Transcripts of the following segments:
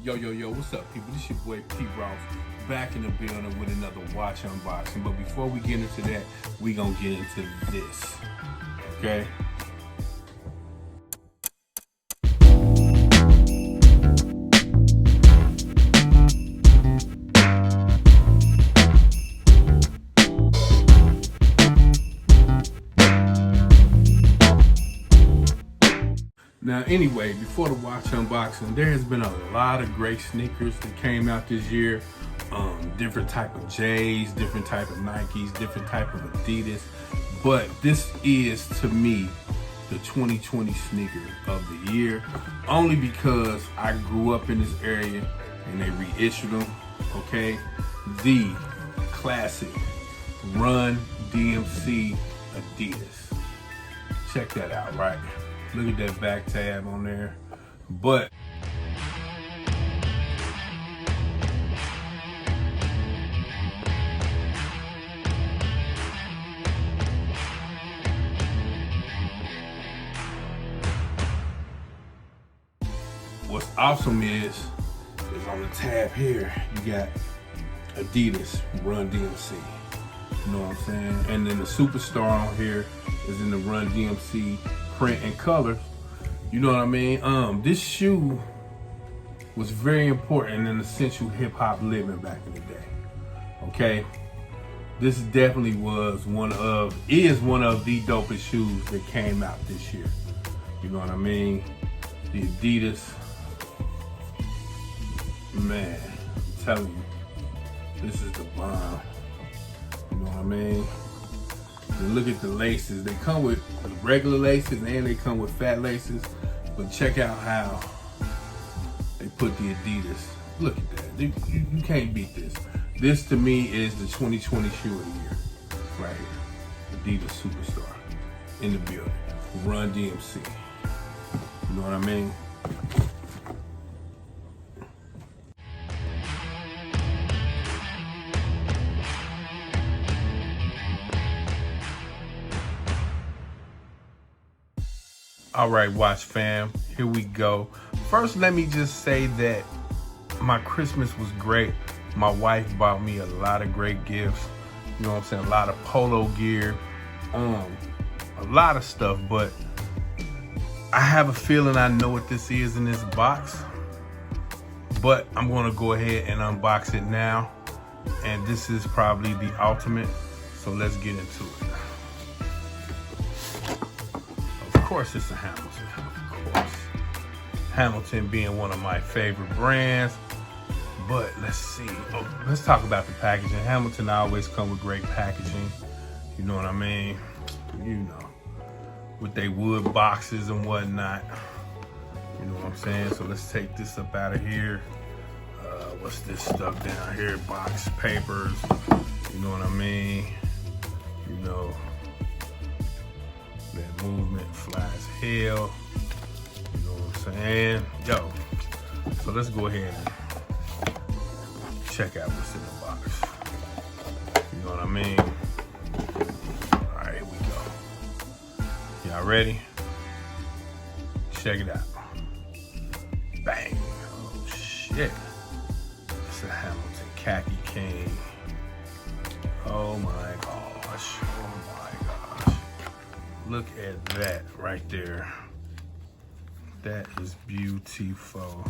Yo, what's up, people? This your boy P. Ross, back in the building with another watch unboxing. But before we get into that, we gonna get into this, okay? Now, anyway, before the watch unboxing, there has been a lot of great sneakers that came out this year. Different type of J's, different type of Nikes, different type of Adidas. But this is, to me, the 2020 sneaker of the year, only because I grew up in this area and they reissued them, okay? The classic Run DMC Adidas. Check that out, right? Look at that back tab on there. But what's awesome is on the tab here, you got Adidas Run DMC. You know what I'm saying? And then the superstar on here is in the Run DMC print and color. You know what I mean? This shoe was very important in essential hip hop living back in the day. Okay? This definitely is one of the dopest shoes that came out this year. You know what I mean? The Adidas, man, I'm telling you, this is the bomb. You know what I mean? And look at the laces. They come with regular laces and they come with fat laces. But check out how they put the Adidas. Look at that. You can't beat this. This to me is the 2020 shoe of the year. Right here. Adidas Superstar in the building. Run DMC. You know what I mean? All right, watch fam, here we go. First, let me just say that my Christmas was great. My wife bought me a lot of great gifts. You know what I'm saying? A lot of polo gear, a lot of stuff, but I have a feeling I know what this is in this box, but I'm gonna go ahead and unbox it now. And this is probably the ultimate, so let's get into it. Of course it's a Hamilton, of course. Hamilton being one of my favorite brands. But let's see, let's talk about the packaging. Hamilton always come with great packaging. You know what I mean? You know, with their wood boxes and whatnot. You know what I'm saying? So let's take this up out of here. What's this stuff down here? Box papers, you know what I mean? You know, that movement fly as hell. You know what I'm saying? Yo, so let's go ahead and check out what's in the box. You know what I mean? All right, here we go. Y'all ready? Check it out. Bang. Oh shit. It's a Hamilton Khaki King. Oh my gosh. Oh my gosh. Look at that right there. That is beautiful.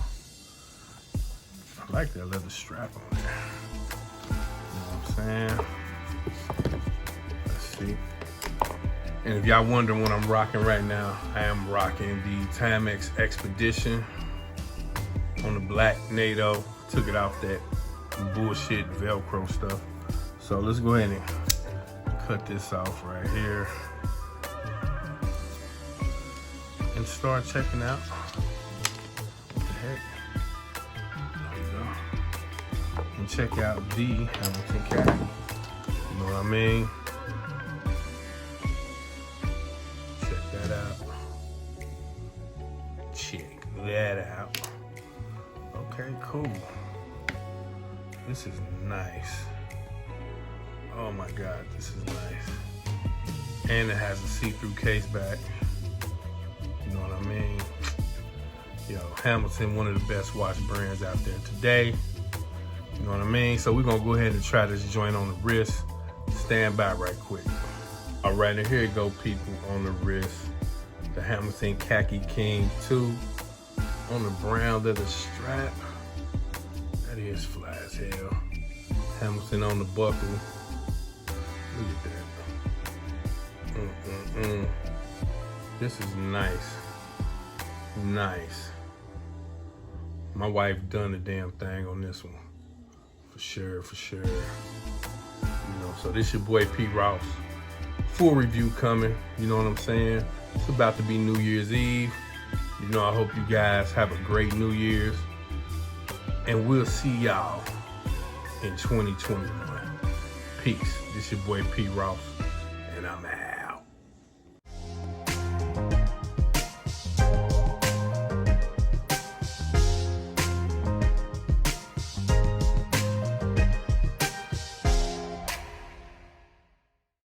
I like that leather strap on there. You know what I'm saying? Let's see. And if y'all wondering what I'm rocking right now, I am rocking the Timex Expedition on the black NATO. Took it off that bullshit Velcro stuff. So let's go ahead and cut this off right here and start checking out. What the heck? There we go. And check out the Hamilton Khaki. You know what I mean? Check that out. Check that out. Okay, cool. This is nice. Oh my God, this is nice. And it has a see-through case back. You know what I mean? Yo, Hamilton, one of the best watch brands out there today. You know what I mean? So we're gonna go ahead and try this joint on the wrist. Stand by right quick. All right, and here you go, people, on the wrist. The Hamilton Khaki King 2 on the brown leather strap. That is fly as hell. Hamilton on the buckle. Look at that. This is nice. Nice. My wife done the damn thing on this one. For sure, for sure. You know, so this your boy Pete Ross. Full review coming, you know what I'm saying? It's about to be New Year's Eve. You know, I hope you guys have a great New Year's. And we'll see y'all in 2021. Peace. This your boy Pete Ross, and I'm out.